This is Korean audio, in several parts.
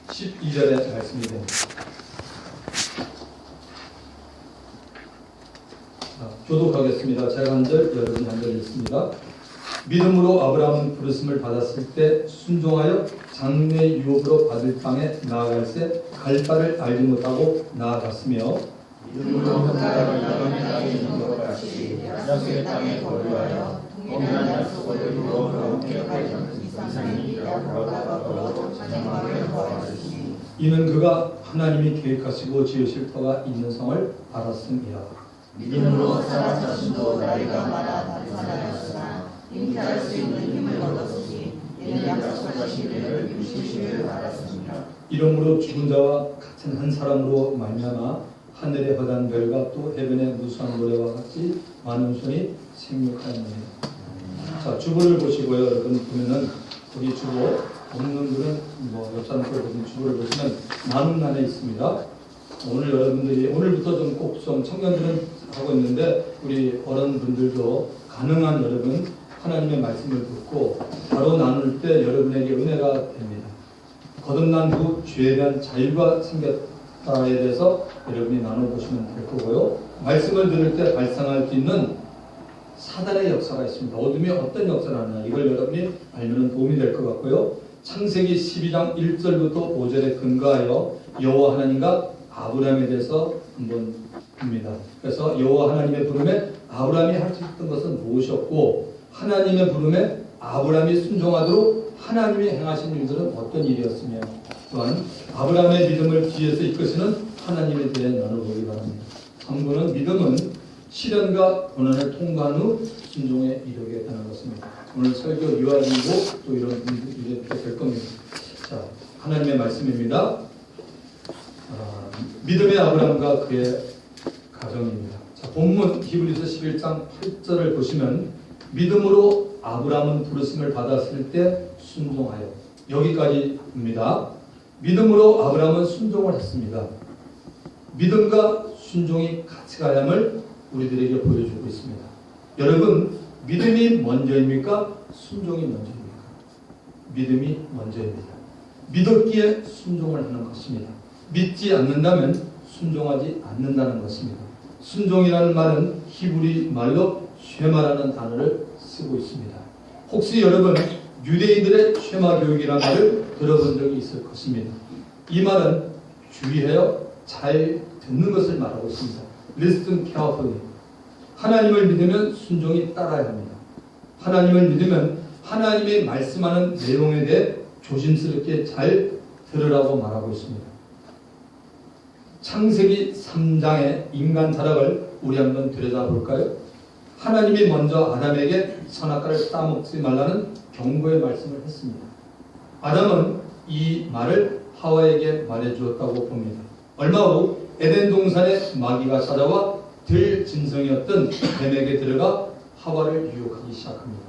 12절의 말씀이 됩니다. 교독하겠습니다. 제가 한 절, 여러분이 한 절 읽습니다. 믿음으로 아브라함은 부르심을 받았을 때 순종하여 장래 유업으로 받을 땅에 나아갈새 갈 바를 알지 못하고 나아갔으며 믿음으로 하나님의 땅에 있는 것 같이 약속의 땅에 거류하여 동일한 약속을 이루어 기억하지 않는 이상이 야고보다 자정하게 구하였으니 이는 그가 하나님이 계획하시고 지으실 터가 있는 성을 알았음이라. 믿음으로 사라 자신도 나이가 많아 다른 사람이었으나 잉태할 수 있는 힘을 얻었으니 이는 약속하신 이를 유지심을 알았습니다. 이러므로 죽은 자와 같은 한 사람으로 말미암아 하늘의 허다한 별과 또 해변의 무수한 모래와 같이 많은 손이 생육하였느니라. 자, 주보를 보시고요. 여러분 보면은 거기 주보 없는 분은 옆 사람 걸 보면 주보를 보시면 나눔란에 있습니다. 오늘 여러분들이 오늘부터 좀 청년들은 하고 있는데 우리 어른분들도 가능한 여러분 하나님의 말씀을 듣고 바로 나눌 때 여러분에게 은혜가 됩니다. 거듭난 후 죄에 대한 자유가 생겼다에 대해서 여러분이 나눠보시면 될 거고요. 말씀을 들을 때 발생할 수 있는 사단의 역사가 있습니다. 어둠이 어떤 역사를 하느냐 이걸 여러분이 알면 도움이 될 것 같고요. 창세기 12장 1절부터 5절에 근거하여 여호와 하나님과 아브라함에 대해서 한번 봅니다. 그래서 여호와 하나님의 부름에 아브라함이 할 수 있던 것은 무엇이었고 하나님의 부름에 아브라함이 순종하도록 하나님이 행하신 일들은 어떤 일이었으며 또한 아브라함의 믿음을 뒤에서 이끄시는 하나님에 대해 나눠보기 바랍니다. 3부는 믿음은 시련과 고난을 통과한 후 순종에 이르게 되는 것입니다. 오늘 설교 유아이고 또 이런 분들이 이렇게 될 겁니다. 자, 하나님의 말씀입니다. 믿음의 아브라함과 그의 가정입니다. 자, 본문 히브리서 11장 8절을 보시면 믿음으로 아브라함은 부르심을 받았을 때 순종하여 여기까지입니다. 믿음으로 아브라함은 순종을 했습니다. 믿음과 순종이 같이 가야함을 우리들에게 보여주고 있습니다. 여러분, 믿음이 먼저입니까? 순종이 먼저입니까? 믿음이 먼저입니다. 믿었기에 순종을 하는 것입니다. 믿지 않는다면 순종하지 않는다는 것입니다. 순종이라는 말은 히브리 말로 쉐마라는 단어를 쓰고 있습니다. 혹시 여러분 유대인들의 쉐마 교육이라는 말을 들어본 적이 있을 것입니다. 이 말은 주의하여 잘 듣는 것을 말하고 있습니다. Listen carefully. 하나님을 믿으면 순종이 따라야 합니다. 하나님을 믿으면 하나님의 말씀하는 내용에 대해 조심스럽게 잘 들으라고 말하고 있습니다. 창세기 3장의 인간 타락을 우리 한번 들여다볼까요? 하나님이 먼저 아담에게 선악과를 따먹지 말라는 경고의 말씀을 했습니다. 아담은 이 말을 하와에게 말해주었다고 봅니다. 얼마 후 에덴 동산에 마귀가 찾아와 들 짐승이었던 뱀에게 들어가 하와를 유혹하기 시작합니다.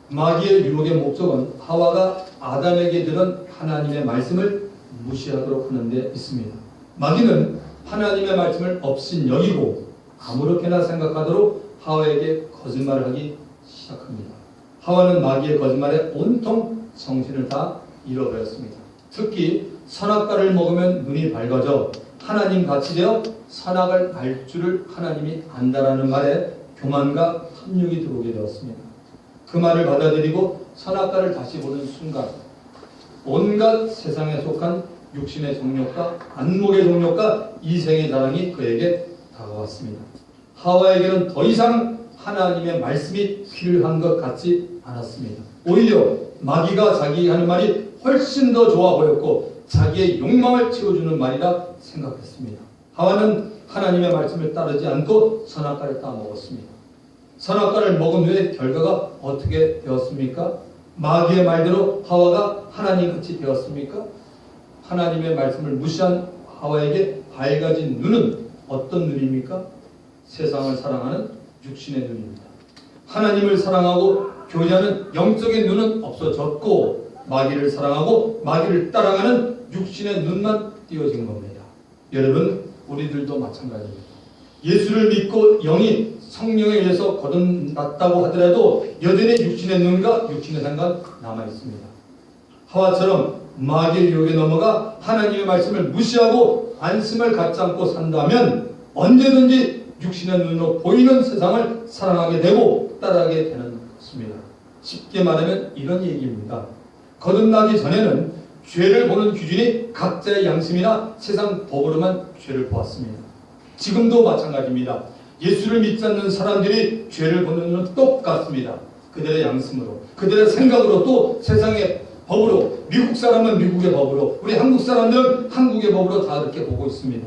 마귀의 유혹의 목적은 하와가 아담에게 들은 하나님의 말씀을 무시하도록 하는 데 있습니다. 마귀는 하나님의 말씀을 업신여기고 아무렇게나 생각하도록 하와에게 거짓말을 하기 시작합니다. 하와는 마귀의 거짓말에 온통 정신을 다 잃어버렸습니다. 특히 선악과를 먹으면 눈이 밝아져 하나님 같이 되어 선악을 알 줄을 하나님이 안다라는 말에 교만과 탐욕이 들어오게 되었습니다. 그 말을 받아들이고 선악과를 다시 보는 순간 온갖 세상에 속한 육신의 정욕과 안목의 정욕과 이생의 자랑이 그에게 다가왔습니다. 하와에게는 더 이상 하나님의 말씀이 필요한 것 같지 않았습니다. 오히려 마귀가 자기 하는 말이 훨씬 더 좋아 보였고 자기의 욕망을 채워주는 말이라 생각했습니다. 하와는 하나님의 말씀을 따르지 않고 선악과를 따먹었습니다. 선악과를 먹은 후에 결과가 어떻게 되었습니까? 마귀의 말대로 하와가 하나님같이 되었습니까? 하나님의 말씀을 무시한 하와에게 밝아진 눈은 어떤 눈입니까? 세상을 사랑하는 육신의 눈입니다. 하나님을 사랑하고 교제하는 영적인 눈은 없어졌고 마귀를 사랑하고 마귀를 따라가는 육신의 눈만 띄어진 겁니다. 여러분, 우리들도 마찬가지입니다. 예수를 믿고 영이 성령에 의해서 거듭났다고 하더라도 여전히 육신의 눈과 육신의 생각 남아 있습니다. 하와처럼 마귀의 유혹에 넘어가 하나님의 말씀을 무시하고 안심을 갖지 않고 산다면 언제든지 육신의 눈으로 보이는 세상을 사랑하게 되고 따라하게 되는 것입니다. 쉽게 말하면 이런 얘기입니다. 거듭나기 전에는 죄를 보는 기준이 각자의 양심이나 세상 법으로만 죄를 보았습니다. 지금도 마찬가지입니다. 예수를 믿지 않는 사람들이 죄를 보는 눈은 똑같습니다. 그들의 양심으로, 그들의 생각으로, 또 세상의 법으로, 미국 사람은 미국의 법으로, 우리 한국 사람들은 한국의 법으로 다 그렇게 보고 있습니다.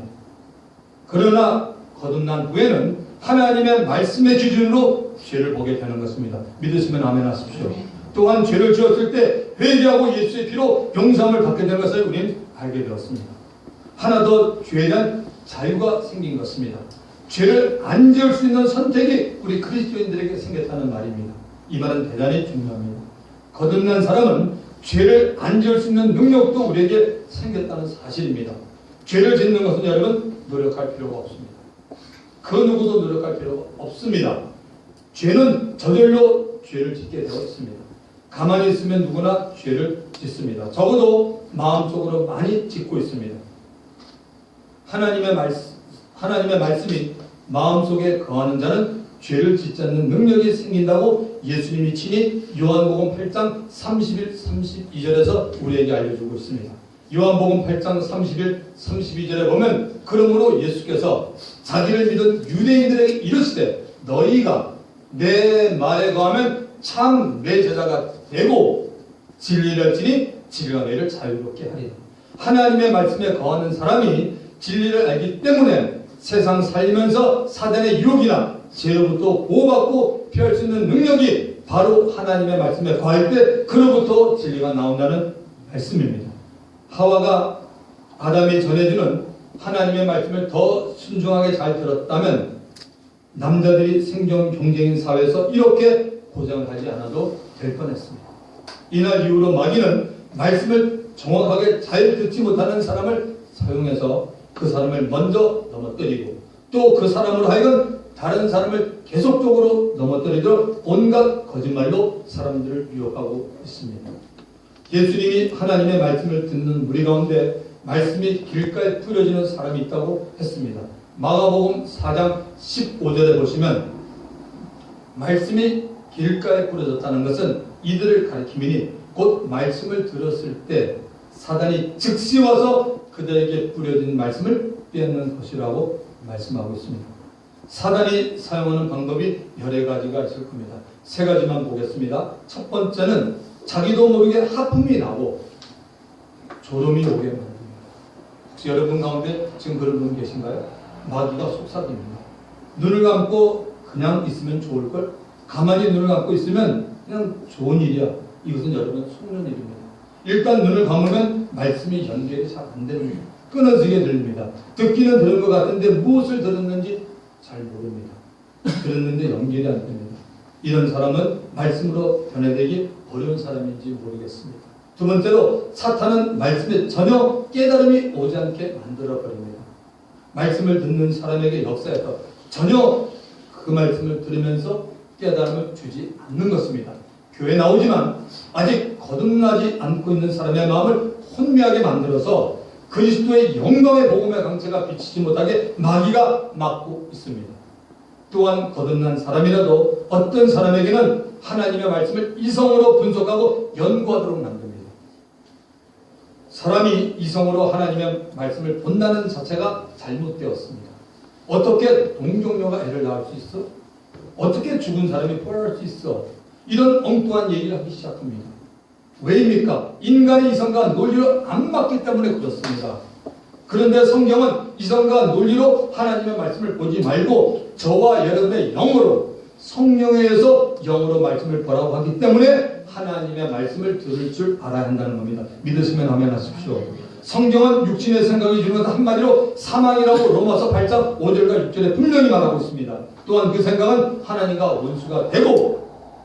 그러나 거듭난 후에는 하나님의 말씀의 기준으로 죄를 보게 되는 것입니다. 믿으시면 아멘 하십시오. 또한 죄를 지었을 때 회개하고 예수의 피로 용서함을 받게 되는 것을 우리는 알게 되었습니다. 하나 더 죄에 대한 자유가 생긴 것입니다. 죄를 안 지을 수 있는 선택이 우리 그리스도인들에게 생겼다는 말입니다. 이 말은 대단히 중요합니다. 거듭난 사람은 죄를 안 지을 수 있는 능력도 우리에게 생겼다는 사실입니다. 죄를 짓는 것은 여러분 노력할 필요가 없습니다. 그 누구도 노력할 필요가 없습니다. 죄는 저절로 죄를 짓게 되어 있습니다. 가만히 있으면 누구나 죄를 짓습니다. 적어도 마음속으로 많이 짓고 있습니다. 하나님의 말씀이 마음속에 거하는 자는 죄를 짓지 않는 능력이 생긴다고 예수님이 친히 요한복음 8장 31, 32절에서 우리에게 알려주고 있습니다. 요한복음 8장 31, 32절에 보면 그러므로 예수께서 자기를 믿은 유대인들에게 이르시되 너희가 내 말에 거하면 참 내 제자가 되고 진리를 알지니 진리가 너희를 자유롭게 하리라. 하나님의 말씀에 거하는 사람이 진리를 알기 때문에 세상 살면서 사단의 유혹이나 죄로부터 보호받고 피할 수 있는 능력이 바로 하나님의 말씀에 거할 때 그로부터 진리가 나온다는 말씀입니다. 하와가 아담이 전해주는 하나님의 말씀을 더 순종하게 잘 들었다면 남자들이 생존 경쟁인 사회에서 이렇게 고생을 하지 않아도 될 뻔했습니다. 이날 이후로 마귀는 말씀을 정확하게 잘 듣지 못하는 사람을 사용해서 그 사람을 먼저 넘어뜨리고 또 그 사람으로 하여금 다른 사람을 계속적으로 넘어뜨리도록 온갖 거짓말로 사람들을 유혹하고 있습니다. 예수님이 하나님의 말씀을 듣는 무리 가운데 말씀이 길가에 뿌려지는 사람이 있다고 했습니다. 마가복음 4장 15절에 보시면 말씀이 길가에 뿌려졌다는 것은 이들을 가리킴이니 곧 말씀을 들었을 때 사단이 즉시 와서 그들에게 뿌려진 말씀을 빼앗는 것이라고 말씀하고 있습니다. 사단이 사용하는 방법이 여러 가지가 있을 겁니다. 세 가지만 보겠습니다. 첫 번째는 자기도 모르게 하품이 나고 졸음이 오게 만듭니다. 혹시 여러분 가운데 지금 그런 분 계신가요? 마귀가 속삭입니다. 눈을 감고 그냥 있으면 좋을걸? 가만히 눈을 감고 있으면 그냥 좋은 일이야. 이것은 여러분 속는 일입니다. 일단 눈을 감으면 말씀이 연결이 잘 안 됩니다. 끊어지게 들립니다. 듣기는 들은 것 같은데 무엇을 들었는지 잘 모릅니다. 들었는데 연결이 안 됩니다. 이런 사람은 말씀으로 변화되기 어려운 사람인지 모르겠습니다. 두 번째로 사탄은 말씀에 전혀 깨달음이 오지 않게 만들어버립니다. 말씀을 듣는 사람에게 역사에서 전혀 그 말씀을 들으면서 깨달음을 주지 않는 것입니다. 교회 나오지만 아직 거듭나지 않고 있는 사람의 마음을 혼미하게 만들어서 그리스도의 영광의 복음의 강체가 비치지 못하게 마귀가 막고 있습니다. 또한 거듭난 사람이라도 어떤 사람에게는 하나님의 말씀을 이성으로 분석하고 연구하도록 만듭니다. 사람이 이성으로 하나님의 말씀을 본다는 자체가 잘못되었습니다. 어떻게 동정녀가 애를 낳을 수 있어? 어떻게 죽은 사람이 부활할 수 있어? 이런 엉뚱한 얘기를 하기 시작합니다. 왜입니까? 인간의 이성과 논리로 안 맞기 때문에 그렇습니다. 그런데 성경은 이성과 논리로 하나님의 말씀을 보지 말고 저와 여러분의 영으로 성령에 의해서 영으로 말씀을 보라고 하기 때문에 하나님의 말씀을 들을 줄 알아야 한다는 겁니다. 믿으시면 아멘 하십시오. 성경은 육신의 생각이 주는 것은 한마디로 사망이라고 로마서 8장 5절과 6절에 분명히 말하고 있습니다. 또한 그 생각은 하나님과 원수가 되고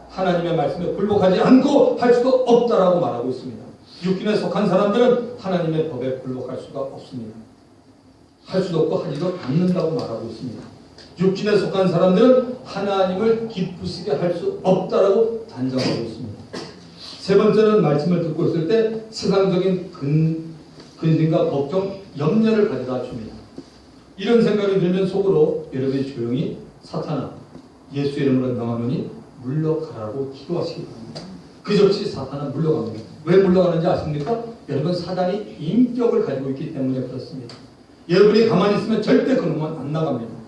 하나님의 말씀에 굴복하지 않고 할 수도 없다라고 말하고 있습니다. 육신에 속한 사람들은 하나님의 법에 굴복할 수가 없습니다. 할 수도 없고 하지도 않는다고 말하고 있습니다. 육신에 속한 사람들은 하나님을 기쁘시게 할 수 없다라고 단정하고 있습니다. 세 번째는 말씀을 듣고 있을 때 세상적인 근심과 걱정, 염려를 가져다 줍니다. 이런 생각이 들면 속으로 여러분이 조용히 사탄아 예수 이름으로 명하노니 물러가라고 기도하시기 바랍니다. 그저없이 사탄은 물러갑니다. 왜 물러가는지 아십니까? 여러분 사단이 인격을 가지고 있기 때문에 그렇습니다. 여러분이 가만히 있으면 절대 그놈은 안 나갑니다.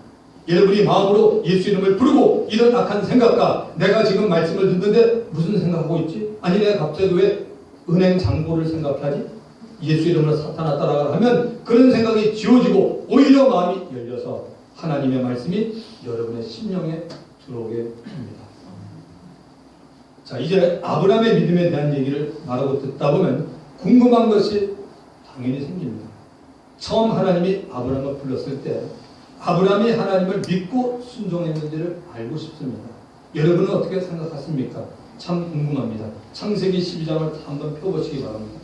여러분이 마음으로 예수 이름을 부르고 이런 악한 생각과 내가 지금 말씀을 듣는데 무슨 생각하고 있지? 아니 내가 갑자기 왜 은행 잔고를 생각하지? 예수 이름으로 사탄아 따라가라 하면 그런 생각이 지워지고 오히려 마음이 열려서 하나님의 말씀이 여러분의 심령에 들어오게 합니다. 자, 이제 아브라함의 믿음에 대한 얘기를 말하고 듣다 보면 궁금한 것이 당연히 생깁니다. 처음 하나님이 아브라함을 불렀을 때 아브라함이 하나님을 믿고 순종했는지를 알고 싶습니다. 여러분은 어떻게 생각하십니까? 참 궁금합니다. 창세기 12장을 한번 펴보시기 바랍니다.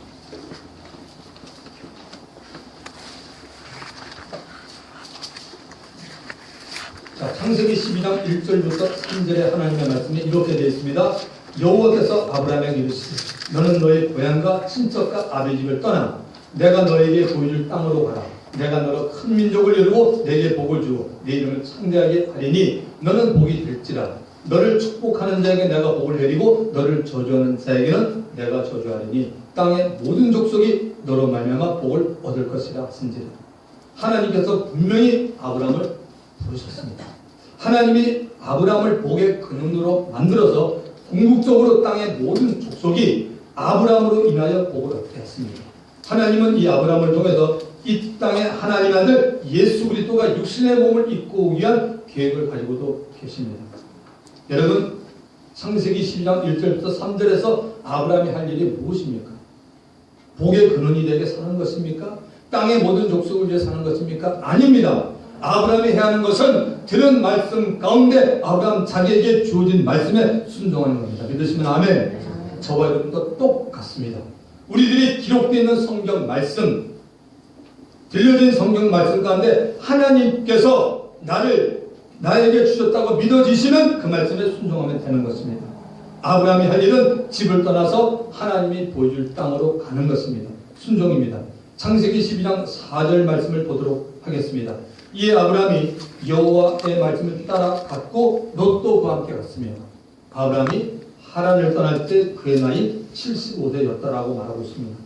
자, 창세기 12장 1절부터 3절에 하나님의 말씀이 이렇게 되어 있습니다. 여호와께서 아브라함에게 이르시되 너는 너의 고향과 친척과 아비 집을 떠나 내가 너에게 보여줄 땅으로 가라. 내가 너로 큰 민족을 이루고 내게 복을 주고 내 이름을 창대하게 하리니 너는 복이 될지라. 너를 축복하는 자에게 내가 복을 내리고 너를 저주하는 자에게는 내가 저주하리니 땅의 모든 족속이 너로 말미암아 복을 얻을 것이라 하신지라. 하나님께서 분명히 아브라함을 부르셨습니다. 하나님이 아브라함을 복의 근원으로 만들어서 궁극적으로 땅의 모든 족속이 아브라함으로 인하여 복을 얻게 했습니다. 하나님은 이 아브라함을 통해서 이 땅의 하나님 아들 예수 그리스도가 육신의 몸을 입고 위한 계획을 가지고도 계십니다. 여러분 창세기 12장 1절부터 3절에서 아브라함이 할 일이 무엇입니까? 복의 근원이 되게 사는 것입니까? 땅의 모든 족속을 위해 사는 것입니까? 아닙니다. 아브라함이 해야 하는 것은 들은 말씀 가운데 아브라함 자기에게 주어진 말씀에 순종하는 겁니다. 믿으시면 아멘. 저와 여러분도 똑같습니다. 우리들이 기록되어 있는 성경 말씀, 들려진 성경 말씀 가운데 하나님께서 나에게 주셨다고 믿어지시면 그 말씀에 순종하면 되는 것입니다. 아브라함이 할 일은 집을 떠나서 하나님이 보여줄 땅으로 가는 것입니다. 순종입니다. 창세기 12장 4절 말씀을 보도록 하겠습니다. 이에 아브라함이 여호와의 말씀을 따라갔고 롯도 그와 함께 갔으며 아브라함이 하란을 떠날 때 그의 나이 75세였다라고 말하고 있습니다.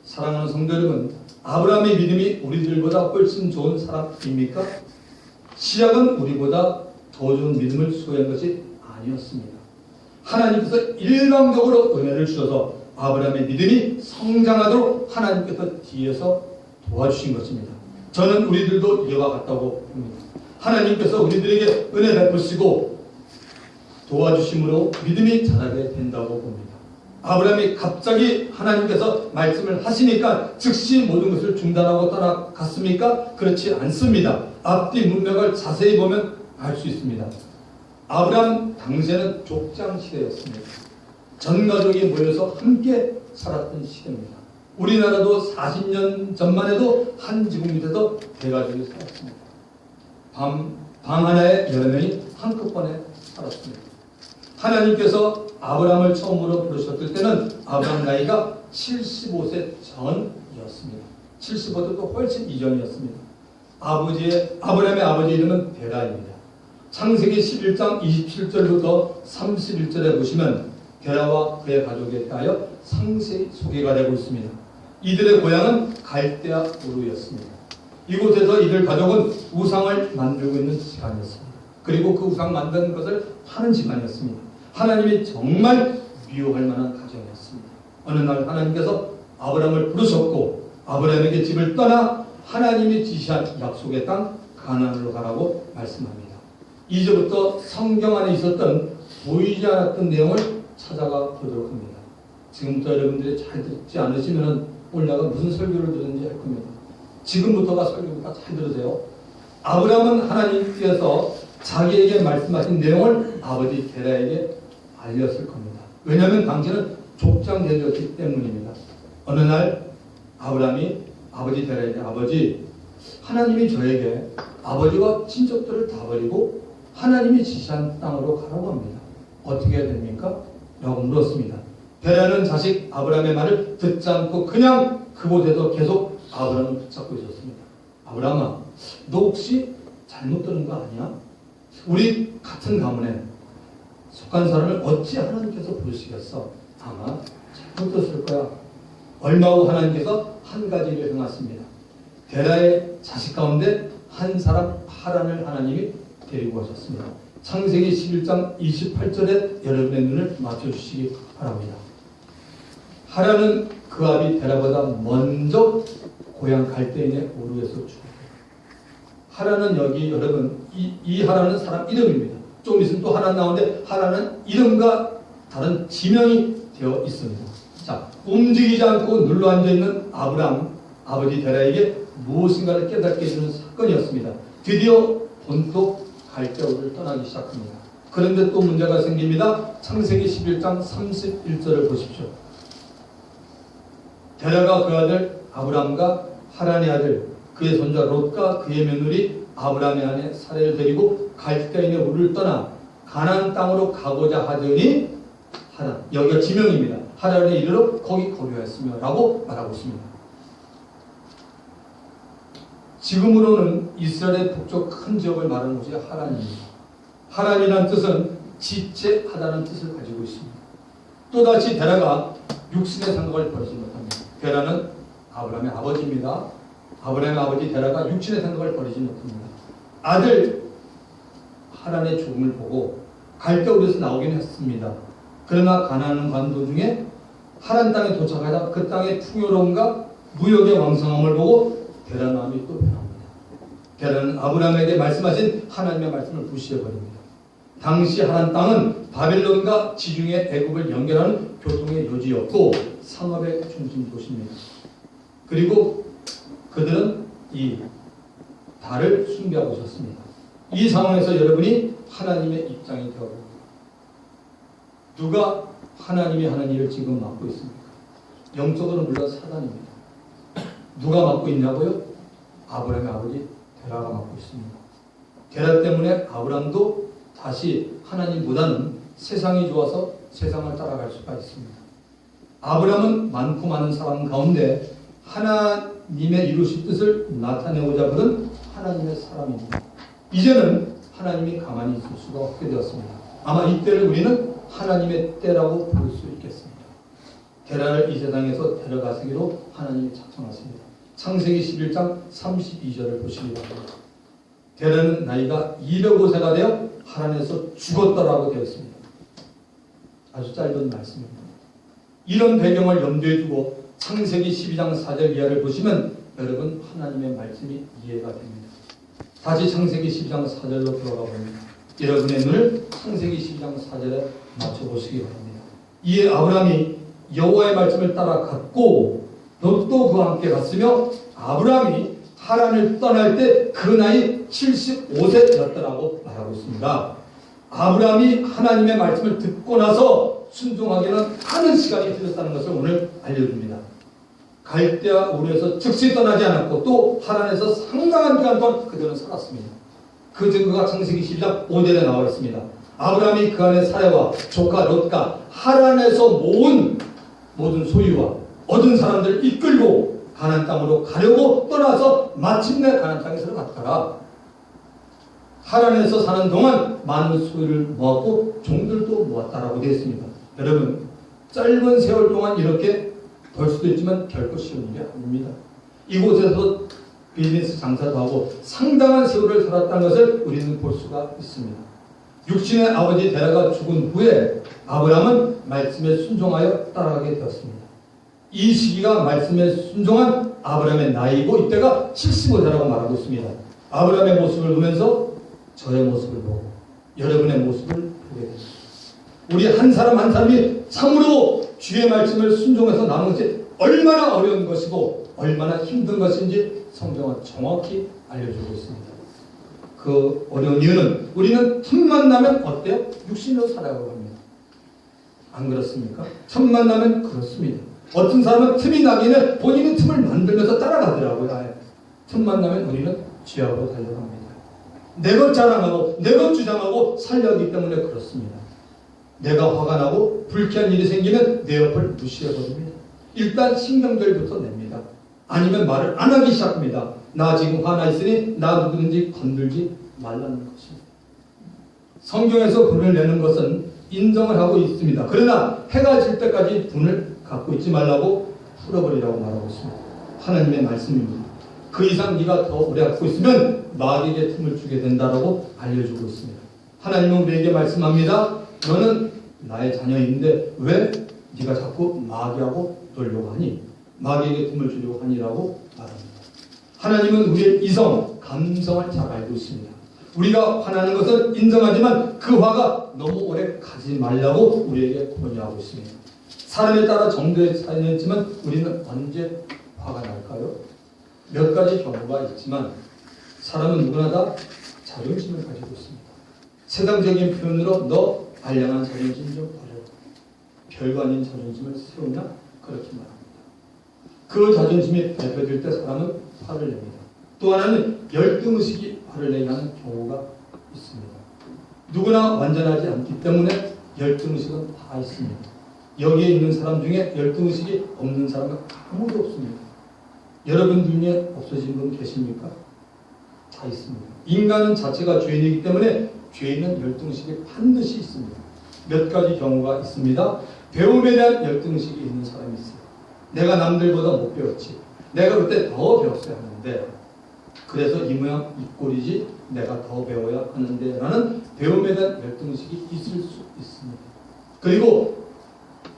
사랑하는 성도 여러분, 아브라함의 믿음이 우리들보다 훨씬 좋은 사람입니까? 시작은 우리보다 더 좋은 믿음을 수호한 것이 아니었습니다. 하나님께서 일방적으로 은혜를 주셔서 아브라함의 믿음이 성장하도록 하나님께서 뒤에서 도와주신 것입니다. 저는 우리들도 이와 같다고 봅니다. 하나님께서 우리들에게 은혜 베푸시고 도와주심으로 믿음이 자라게 된다고 봅니다. 아브라함이 갑자기 하나님께서 말씀을 하시니까 즉시 모든 것을 중단하고 떠나갔습니까? 그렇지 않습니다. 앞뒤 문맥을 자세히 보면 알 수 있습니다. 아브라함 당시에는 족장 시대였습니다. 전 가족이 모여서 함께 살았던 시대입니다. 우리나라도 40년 전만 해도 한 지붕 밑에서 대가족이 살았습니다. 방 하나에 여러 명이 한꺼번에 살았습니다. 하나님께서 아브라함을 처음으로 부르셨을 때는 아브라함 나이가 75세 전이었습니다. 75세도 훨씬 이전이었습니다. 아브라함의 아버지 이름은 데라입니다. 창세기 11장 27절부터 31절에 보시면 데라와 그의 가족에 대하여 상세히 소개가 되고 있습니다. 이들의 고향은 갈대아 우르였습니다. 이곳에서 이들 가족은 우상을 만들고 있는 집안이었습니다. 그리고 그 우상 만든 것을 파는 집안이었습니다. 하나님이 정말 미워할 만한 가정이었습니다. 어느 날 하나님께서 아브라함을 부르셨고 아브라함에게 집을 떠나 하나님이 지시한 약속의 땅 가나안으로 가라고 말씀합니다. 이제부터 성경 안에 있었던 보이지 않았던 내용을 찾아가 보도록 합니다. 지금부터 여러분들이 잘 듣지 않으시면 오늘 내가 무슨 설교를 들었는지 알 겁니다. 지금부터가 설교부터 잘 들으세요. 아브라함은 하나님께서 자기에게 말씀하신 내용을 아버지 데라에게 알렸을 겁니다. 왜냐하면 당신은 족장제였기 때문입니다. 어느 날 아브라함이 아버지 데라에게 아버지 하나님이 저에게 아버지와 친척들을 다 버리고 하나님이 지시한 땅으로 가라고 합니다. 어떻게 해야 됩니까? 라고 물었습니다. 베라는 자식 아브라함의 말을 듣지 않고 그냥 그곳에서 계속 아브라함을 붙잡고 있었습니다. 아브라함아, 너 혹시 잘못 들은 거 아니야? 우리 같은 가문에 속한 사람을 어찌 하나님께서 부르시겠어? 아마 잘못 들었을 거야. 얼마 후 하나님께서 한 가지를 행하십니다. 베라의 자식 가운데 한 사람 하란을 하나님이 데리고 오셨습니다. 창세기 11장 28절에 여러분의 눈을 맞춰주시기 바랍니다. 하란은 그 아비 베라보다 먼저 고향 갈대인의 오르에서 죽었어요. 하란은 여기 여러분 이 하란은 사람 이름입니다. 좀 있으면 또 하란 나오는데 하란은 이름과 다른 지명이 되어 있습니다. 자, 움직이지 않고 눌러 앉아있는 아브라함 아버지 데라에게 무엇인가를 깨닫게 해주는 사건이었습니다. 드디어 본토 갈대오를 떠나기 시작합니다. 그런데 또 문제가 생깁니다. 창세기 11장 31절을 보십시오. 데라가 그 아들 아브람과 하란의 아들 그의 손자 롯과 그의 며느리 아브람의 아내 사레를 데리고 갈대인의 우를 떠나 가나안 땅으로 가고자 하더니 하란, 여기가 지명입니다. 하란에 이르러 거기 거류하였으며 라고 말하고 있습니다. 지금으로는 이스라엘의 북쪽 큰 지역을 말하는 곳이 하란입니다. 하란이라는 뜻은 지체하다는 뜻을 가지고 있습니다. 또다시 데라가 육신의 생각을 버리지 못합니다. 데라는 아브라함의 아버지입니다. 아브라함의 아버지 데라가 육신의 생각을 버리지 못합니다. 아들 하란의 죽음을 보고 갈대우에서 나오긴 했습니다. 그러나 가나안 가는 도중에 하란 땅에 도착하다 그 땅의 풍요로움과 무역의 왕성함을 보고 데라 마음이 또 변합니다. 데라는 아브라함에게 말씀하신 하나님의 말씀을 무시해버립니다. 당시 하란 땅은 바벨론과 지중해 애굽을 연결하는 교통의 요지였고 상업의 중심 도시입니다. 그리고 그들은 이 달을 숭배하고 있었습니다. 이 상황에서 여러분이 하나님의 입장이 되어버립니다. 누가 하나님이 하는 일을 지금 맡고 있습니까? 영적으로 물론 사단입니다. 누가 맡고 있냐고요? 아브라함의 아버지 데라가 맡고 있습니다. 데라 때문에 아브라함도 다시 하나님보다는 세상이 좋아서 세상을 따라갈 수가 있습니다. 아브라함은 많고 많은 사람 가운데 하나님의 이루실 뜻을 나타내고자 부른 하나님의 사람입니다. 이제는 하나님이 가만히 있을 수가 없게 되었습니다. 아마 이때를 우리는 하나님의 때라고 볼 수 있겠습니다. 데라를 이 세상에서 데려가시기로 하나님이 작정하십니다. 창세기 11장 32절을 보시기 바랍니다. 데라는 나이가 205세가 되어 하란에서 죽었다라고 되어 있습니다. 아주 짧은 말씀입니다. 이런 배경을 염두에 두고 창세기 12장 4절 이하를 보시면 여러분 하나님의 말씀이 이해가 됩니다. 다시 창세기 12장 4절로 들어가 봅니다. 여러분의 눈을 창세기 12장 4절에 맞춰보시기 바랍니다. 이에 아브라함이 여호와의 말씀을 따라 갔고 롯도 그와 함께 갔으며 아브라함이 하란을 떠날 때 그 나이 75세였다라고 말하고 있습니다. 아브라함이 하나님의 말씀을 듣고 나서 순종하기는 많은 시간이 흘렀다는 것을 오늘 알려줍니다. 갈대아 우르에서 즉시 떠나지 않았고 또 하란에서 상당한 기간 동안 그들은 살았습니다. 그 증거가 창세기 12장 5절에 나와 있습니다. 아브라함이 그 안에 사례와 조카 롯과 하란에서 모은 모든 소유와 얻은 사람들을 이끌고 가나안 땅으로 가려고 떠나서 마침내 가나안 땅에 들어갔더라. 하란에서 사는 동안 많은 소유를 모았고 종들도 모았다라고 되어 있습니다. 여러분 짧은 세월 동안 이렇게 벌 수도 있지만 결코 쉬운 일이 아닙니다. 이곳에서 비즈니스 장사도 하고 상당한 세월을 살았다는 것을 우리는 볼 수가 있습니다. 육신의 아버지 데라가 죽은 후에 아브라함은 말씀에 순종하여 따라가게 되었습니다. 이 시기가 말씀에 순종한 아브라함의 나이고 이때가 75세라고 말하고 있습니다. 아브라함의 모습을 보면서 저의 모습을 보고 여러분의 모습을 보게 됩니다. 우리 한 사람 한 사람이 참으로 주의 말씀을 순종해서 나누는 것이 얼마나 어려운 것이고 얼마나 힘든 것인지 성경은 정확히 알려주고 있습니다. 그 어려운 이유는 우리는 틈만 나면 어때요? 육신으로 살아가고 합니다. 안 그렇습니까? 틈만 나면 그렇습니다. 어떤 사람은 틈이 나기는 본인이 틈을 만들면서 따라가더라고요. 틈만 나면 우리는 쥐하고 달려갑니다. 내 것 자랑하고 내 것 주장하고 살려하기 때문에 그렇습니다. 내가 화가 나고 불쾌한 일이 생기면 내 옆을 무시해버립니다. 일단 신경절부터 냅니다. 아니면 말을 안 하기 시작합니다. 나 지금 화나 있으니 나 누구든지 건들지 말라는 것입니다. 성경에서 분을 내는 것은 인정을 하고 있습니다. 그러나 해가 질 때까지 분을 갖고 있지 말라고 풀어버리라고 말하고 있습니다. 하나님의 말씀입니다. 그 이상 네가 더 오래 갖고 있으면 마귀에게 틈을 주게 된다라고 알려주고 있습니다. 하나님은 우리에게 말씀합니다. 너는 나의 자녀인데 왜 네가 자꾸 마귀하고 놀려고 하니? 마귀에게 틈을 주려고 하니라고 말합니다. 하나님은 우리의 이성, 감성을 잘 알고 있습니다. 우리가 화나는 것은 인정하지만 그 화가 너무 오래 가지 말라고 우리에게 권유하고 있습니다. 사람에 따라 정도의 차이는 있지만 우리는 언제 화가 날까요? 몇 가지 경우가 있지만 사람은 누구나 다 자존심을 가지고 있습니다. 세상적인 표현으로 너 알량한 자존심 좀 버려. 별거 아닌 자존심을 세우냐? 그렇게 말합니다. 그 자존심이 발표될 때 사람은 화를 냅니다. 또 하나는 열등의식이 화를 내게 하는 경우가 있습니다. 누구나 완전하지 않기 때문에 열등의식은 다 있습니다. 여기에 있는 사람 중에 열등의식이 없는 사람은 아무도 없습니다. 여러분 중에 없으신 분 계십니까? 다 있습니다. 인간은 자체가 죄인이기 때문에 죄인은 열등의식이 반드시 있습니다. 몇 가지 경우가 있습니다. 배움에 대한 열등의식이 있는 사람이 있어요. 내가 남들보다 못 배웠지. 내가 그때 더 배웠어야 하는데 그래서 이 모양 이 꼴이지 내가 더 배워야 하는데 라는 배움에 대한 열등의식이 있을 수 있습니다. 그리고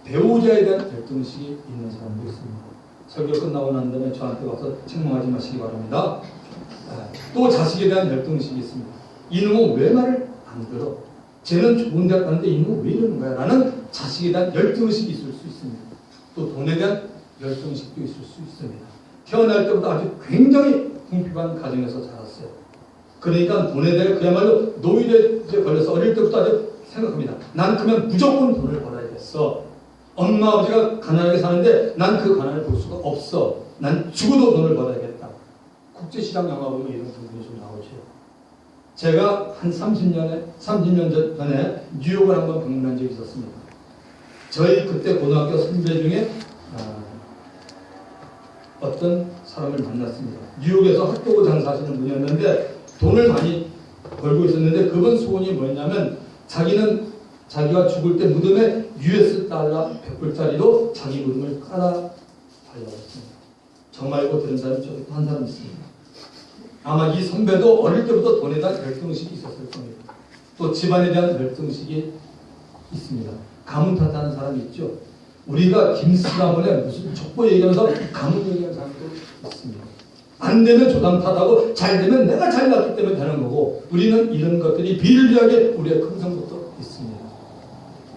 배우자에 대한 열등의식이 있는 사람도 있습니다. 설교 끝나고 난 다음에 저한테 와서 책망하지 마시기 바랍니다. 또 자식에 대한 열등의식이 있습니다. 이놈은 왜 말을 안 들어? 쟤는 좋은 대학 가는데 이놈은 왜 이러는 거야? 라는 자식에 대한 열등의식이 있을 수 있습니다. 또 돈에 대한 열등의식도 있을 수 있습니다. 태어날 때부터 아주 굉장히 궁핍한 가정에서 자랐어요. 그러니까 돈에 대해 그야말로 노이로제 걸려서 어릴 때부터 아주 생각합니다. 난 크면 무조건 돈을 벌어야겠어. 엄마 아버지가 가난하게 사는데 난 그 가난을 볼 수가 없어. 난 죽어도 돈을 벌어야겠다. 국제시장 영화 보면 이런 부분이 좀 나오죠. 제가 한 30년 전에 뉴욕을 한번 방문한 적이 있었습니다. 저희 그때 고등학교 선배 중에 어떤 사람을 만났습니다. 뉴욕에서 핫도그 장사하시는 분이었는데 돈을 많이 벌고 있었는데 그분 소원이 뭐였냐면 자기가 죽을 때 무덤에 US 달러 100불짜리로 자기 무덤을 깔아 달라고 했습니다. 저 말고 들은 사람이 저기 한 사람 있습니다. 아마 이 선배도 어릴 때부터 돈에 대한 열등의식이 있었을 겁니다. 또 집안에 대한 열등의식이 있습니다. 가문 탓하는 사람이 있죠. 우리가 김스라문에 무슨 족보 얘기하면서 가문 얘기하는 사람도 있습니다. 안 되면 조당 탓하고 잘 되면 내가 잘났기 때문에 되는 거고 우리는 이런 것들이 비일비하게 우리의 큰성부터 있습니다.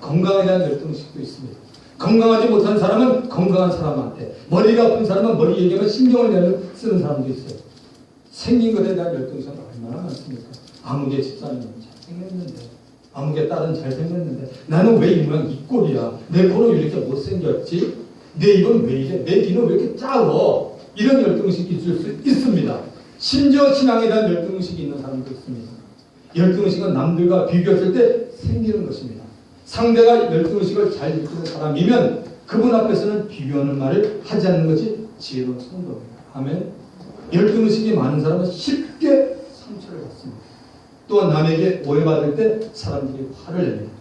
건강에 대한 열등의식도 있습니다. 건강하지 못한 사람은 건강한 사람한테 머리가 아픈 사람은 머리 얘기하면 신경을 쓰는 사람도 있어요. 생긴 것에 대한 열등의식은 얼마나 많습니까? 아무개 집사님은 잘생겼는데 아무개 딸은 잘생겼는데 나는 왜 이 모양 이 꼴이야? 내 코는 이렇게 못생겼지? 내 입은 왜 이래? 내 귀는 왜 이렇게 작어? 이런 열등의식이 있을 수 있습니다. 심지어 신앙에 대한 열등의식이 있는 사람도 있습니다. 열등의식은 남들과 비교했을 때 생기는 것입니다. 상대가 열등의식을 잘 느끼는 사람이면 그분 앞에서는 비교하는 말을 하지 않는 것이 지혜로운 성도입니다. 아멘. 열등의식이 많은 사람은 쉽게 상처를 받습니다. 또한 남에게 오해받을 때 사람들이 화를 냅니다.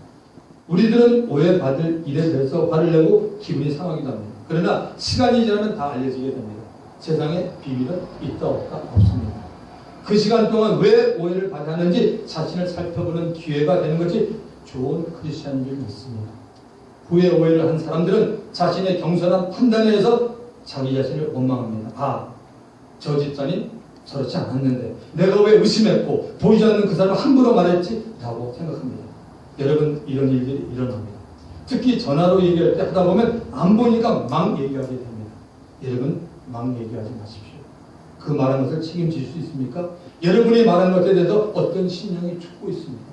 우리들은 오해받을 일에 대해서 화를 내고 기분이 상하기도 합니다. 그러나 시간이 지나면 다 알려지게 됩니다. 세상에 비밀은 있다 없다 없습니다. 그 시간 동안 왜 오해를 받았는지 자신을 살펴보는 기회가 되는 것이 좋은 크리스찬인 줄 믿습니다. 후에 오해를 한 사람들은 자신의 경솔한 판단에 의해서 자기 자신을 원망합니다. 저 집사님 저렇지 않았는데 내가 왜 의심했고 보이지 않는 그 사람을 함부로 말했지? 라고 생각합니다. 여러분 이런 일들이 일어납니다. 특히 전화로 얘기할 때 하다 보면 안 보니까 막 얘기하게 됩니다. 여러분 막 얘기하지 마십시오. 그 말한 것을 책임질 수 있습니까? 여러분이 말한 것에 대해서 어떤 신령이 죽고 있습니다.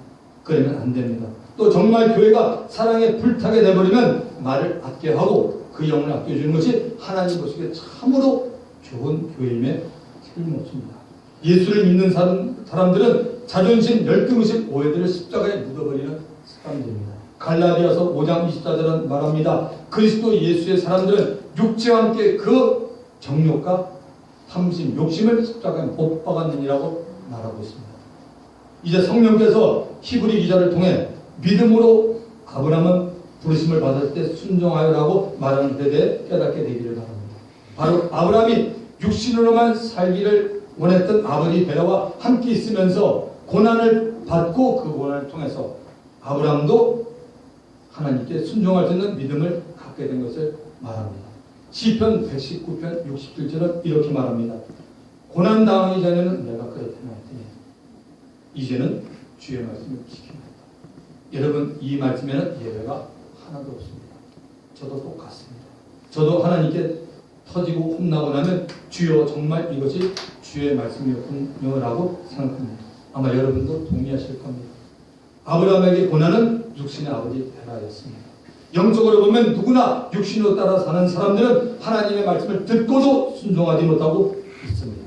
그러면 안 됩니다. 또 정말 교회가 사랑에 불타게 내버리면 말을 아껴 하고 그 영혼을 아껴주는 것이 하나님 보시기에 참으로 좋은 교회임에 틀림없습니다. 예수를 믿는 사람들은 자존심, 열등의식, 오해들을 십자가에 묻어버리는 사람들입니다. 갈라디아서 5장 24절은 말합니다. 그리스도 예수의 사람들은 육체와 함께 그 정욕과 탐심, 욕심을 십자가에 못 박았느니라고 말하고 있습니다. 이제 성령께서 히브리 기자를 통해 믿음으로 아브라함은 부르심을 받을 때 순종하여라고 말하는 데 대해 깨닫게 되기를 바랍니다. 바로 아브라함이 육신으로만 살기를 원했던 아버지 베라와 함께 있으면서 고난을 받고 그 고난을 통해서 아브라함도 하나님께 순종할 수 있는 믿음을 갖게 된 것을 말합니다. 시편 119편 67절은 이렇게 말합니다. 고난 당하기 전에는 내가 그렇게 말했더니 이제는 주의 말씀을 지킵니다. 여러분, 이 말씀에는 예외가 하나도 없습니다. 저도 똑같습니다. 저도 하나님께 터지고 혼나고 나면 주여 정말 이것이 주의 말씀이었군요 라고 생각합니다. 아마 여러분도 동의하실 겁니다. 아브라함에게 고난은 육신의 아버지 베라였습니다. 영적으로 보면 누구나 육신으로 따라 사는 사람들은 하나님의 말씀을 듣고도 순종하지 못하고 있습니다.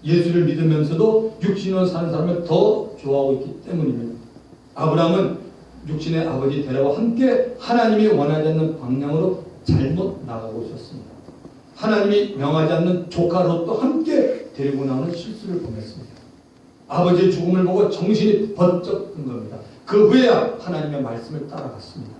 예수를 믿으면서도 육신으로 사는 사람을 더 좋아하고 있기 때문입니다. 아브라함은 육신의 아버지 베라와 함께 하나님이 원하지 않는 방향으로 잘못 나가고 있었습니다. 하나님이 명하지 않는 조카 롯도 함께 데리고 나오는 실수를 범했습니다. 아버지의 죽음을 보고 정신이 번쩍 든 겁니다. 그 후에야 하나님의 말씀을 따라갔습니다.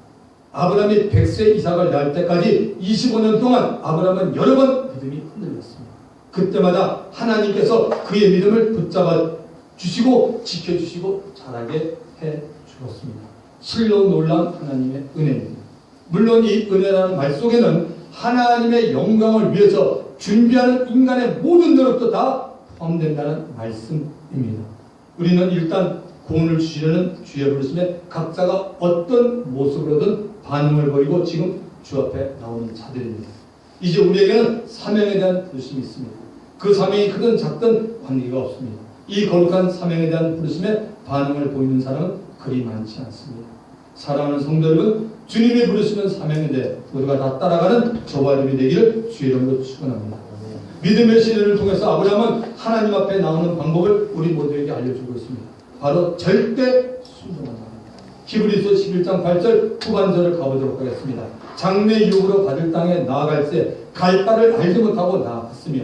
아브라함이 100세 이삭을 낳을 때까지 25년 동안 아브라함은 여러 번 믿음이 흔들렸습니다. 그때마다 하나님께서 그의 믿음을 붙잡아 주시고 지켜주시고 자라게 해 주었습니다. 실로 놀라운 하나님의 은혜입니다. 물론 이 은혜라는 말 속에는 하나님의 영광을 위해서 준비하는 인간의 모든 노력도 다 포함된다는 말씀입니다. 우리는 일단 구원을 주시려는 주의 부르심에 각자가 어떤 모습으로든 반응을 보이고 지금 주 앞에 나오는 자들입니다. 이제 우리에게는 사명에 대한 부르심이 있습니다. 그 사명이 크든 작든 관계가 없습니다. 이 거룩한 사명에 대한 부르심에 반응을 보이는 사람은 그리 많지 않습니다. 사랑하는 성도 여러분, 주님이 부르시는 사명인데 우리가 다 따라가는 저와 여러분이 되기를 주의 이름으로 축원합니다. 믿음의 시대를 통해서 아브라함은 하나님 앞에 나오는 방법을 우리 모두에게 알려주고 있습니다. 바로 절대 순종한다. 히브리서 11장 8절 후반절을 가보도록 하겠습니다. 장래 유업으로 받을 땅에 나아갈 때 갈 바를 알지 못하고 나아갔으며.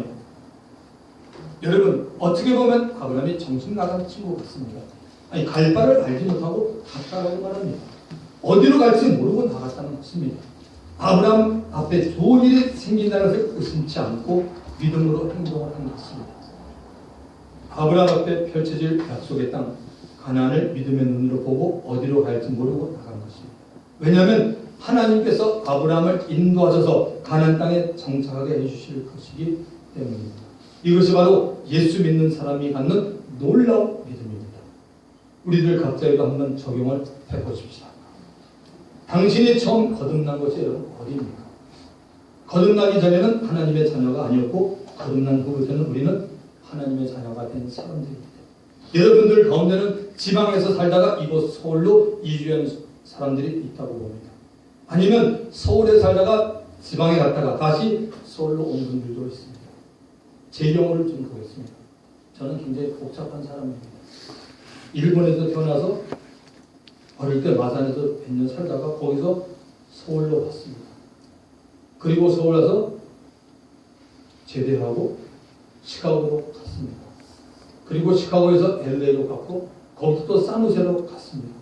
여러분, 어떻게 보면 아브라함이 정신 나간 친구 같습니다. 아니, 갈 바를 알지 못하고 갔다라고 말합니다. 어디로 갈지 모르고 나갔다는 것입니다. 아브라함 앞에 좋은 일이 생긴다는 것을 의심치 않고 믿음으로 행동을 한 것입니다. 아브라함 앞에 펼쳐질 약속의 땅 가나안을 믿음의 눈으로 보고 어디로 갈지 모르고 나간 것입니다. 왜냐하면 하나님께서 아브라함을 인도하셔서 가나안 땅에 정착하게 해주실 것이기 때문입니다. 이것이 바로 예수 믿는 사람이 갖는 놀라운 믿음입니다. 우리들 각자에도 한번 적용을 해보십시다. 당신이 처음 거듭난 것이 여러분 어디입니까? 거듭나기 전에는 하나님의 자녀가 아니었고 거듭난 후부터는 우리는 하나님의 자녀가 된 사람들입니다. 여러분들 가운데는 지방에서 살다가 이곳 서울로 이주한 사람들이 있다고 봅니다. 아니면 서울에 살다가 지방에 갔다가 다시 서울로 온 분들도 있습니다. 제 경우를 좀 보겠습니다. 저는 굉장히 복잡한 사람입니다. 일본에서 태어나서 어릴 때 마산에서 몇 년 살다가 거기서 서울로 왔습니다. 그리고 서울 와서 제대하고 시카고로 갔습니다. 그리고 시카고에서 LA로 갔고 거기서 또 사무세로 갔습니다.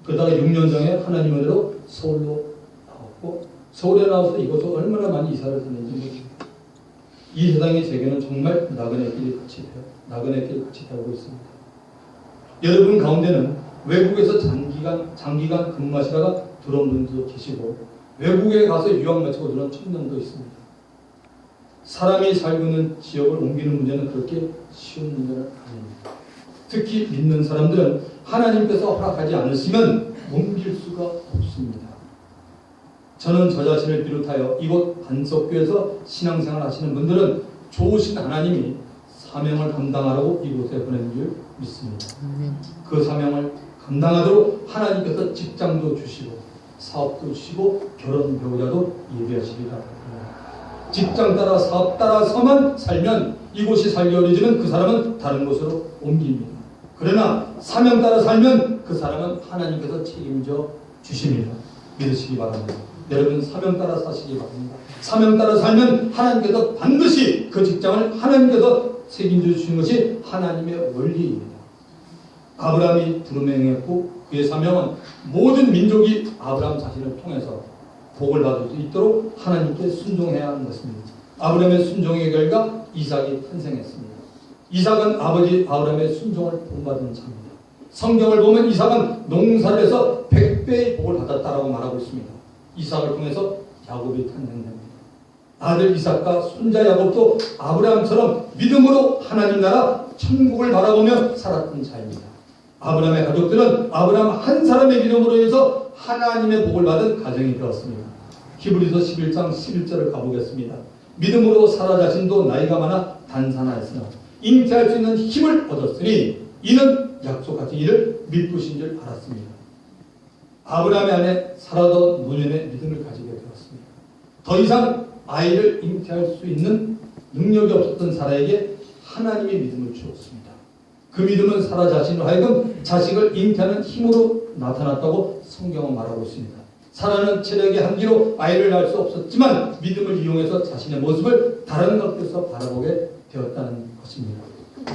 그러다가 6년 전에 하나님 은혜로 서울로 나왔고 서울에 나와서 이곳에 얼마나 많이 이사를 했는지 모릅니다. 이 세상이 제게는 정말 나그네 길이 같이 되고 있습니다. 여러분 가운데는 외국에서 장기간 근무하시다가 들어온 분들도 계시고 외국에 가서 유학 마치고 들어온 청년도 있습니다. 사람이 살고 있는 지역을 옮기는 문제는 그렇게 쉬운 문제는 아닙니다. 특히 믿는 사람들은 하나님께서 허락하지 않으시면 옮길 수가 없습니다. 저는 저 자신을 비롯하여 이곳 반석교에서 신앙생활 하시는 분들은 좋으신 하나님이 사명을 감당하라고 이곳에 보낸 줄 믿습니다. 그 사명을 감당하도록 하나님께서 직장도 주시고 사업도 주시고 결혼 배우자도 예비하시기 바랍니다. 직장 따라 사업 따라서만 살면 이곳이 살기 어려지면 그 사람은 다른 곳으로 옮깁니다. 그러나 사명 따라 살면 그 사람은 하나님께서 책임져 주십니다. 믿으시기 바랍니다. 여러분 사명 따라 사시기 바랍니다. 사명 따라 살면 하나님께서 반드시 그 직장을 하나님께서 책임져 주신 것이 하나님의 원리입니다. 아브라함이 부름에 응했고 그의 사명은 모든 민족이 아브라함 자신을 통해서 복을 받을 수 있도록 하나님께 순종해야 하는 것입니다. 아브라함의 순종의 결과 이삭이 탄생했습니다. 이삭은 아버지 아브라함의 순종을 본받은 자입니다. 성경을 보면 이삭은 농사를 해서 100배의 복을 받았다라고 말하고 있습니다. 이삭을 통해서 야곱이 탄생됩니다. 아들 이삭과 손자 야곱도 아브라함처럼 믿음으로 하나님 나라 천국을 바라보며 살았던 자입니다. 아브라함의 가족들은 아브라함 한 사람의 믿음으로 인해서 하나님의 복을 받은 가정이 되었습니다. 히브리서 11장 11절을 가보겠습니다. 믿음으로 사라 자신도 나이가 많아 단산하였으나 잉태할 수 있는 힘을 얻었으니 이는 약속하신 이를 믿으신 줄 알았습니다. 아브라함의 아내 사라도 노년의 믿음을 가지게 되었습니다. 더 이상 아이를 잉태할 수 있는 능력이 없었던 사라에게 하나님의 믿음을 주었습니다. 그 믿음은 사라 자신으로 하여금 자식을 잉태하는 힘으로 나타났다고 성경은 말하고 있습니다. 사라는 체력의 한계로 아이를 낳을 수 없었지만 믿음을 이용해서 자신의 모습을 다른 것에서 바라보게 되었다는 것입니다.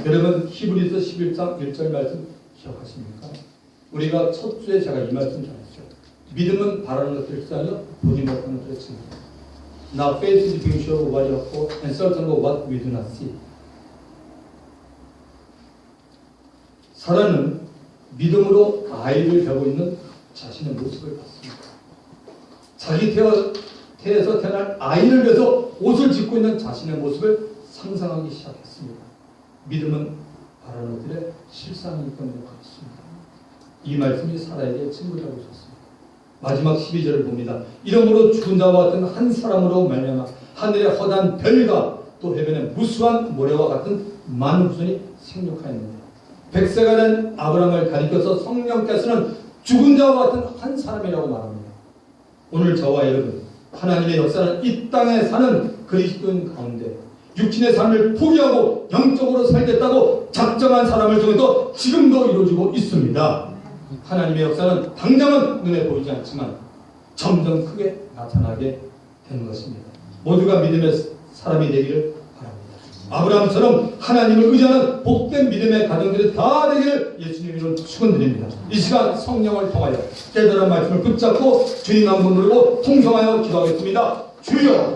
여러분 히브리서 11장 1절 말씀 기억하십니까? 우리가 첫 주에 제가 이 말씀 전했죠. 믿음은 바라는 것을 시작하여 보지 못하는 것을 칩니다. Now faith is being sure of what you hope for and certain of what we do not see. 사라는 믿음으로 아이를 벼고 있는 자신의 모습을 봤습니다. 자기 태에서 태어날 아이를 위해서 옷을 짓고 있는 자신의 모습을 상상하기 시작했습니다. 믿음은 바라는 것들의 실상이기 때문에 그렇습니다. 이 말씀이 사라에게 증거되고 있었습니다. 마지막 12절을 봅니다. 이러므로 죽은 자와 같은 한 사람으로 말미암아 하늘의 허다한 별과 또 해변의 무수한 모래와 같은 많은 후손이 생육하였느니라. 백세가 된 아브라함을 가리켜서 성령께서는 죽은 자와 같은 한 사람이라고 말합니다. 오늘 저와 여러분 하나님의 역사는 이 땅에 사는 그리스도인 가운데 육신의 삶을 포기하고 영적으로 살겠다고 작정한 사람을 통해서 지금도 이루어지고 있습니다. 하나님의 역사는 당장은 눈에 보이지 않지만 점점 크게 나타나게 되는 것입니다. 모두가 믿음의 사람이 되기를 바랍니다. 아브라함처럼 하나님을 의지하는 복된 믿음의 가정들이 다 되기를 예수님 이름으로 축원드립니다. 이 시간 성령을 통하여 깨달은 말씀을 붙잡고 주님 한 분 누르고 통성하여 기도하겠습니다. 주여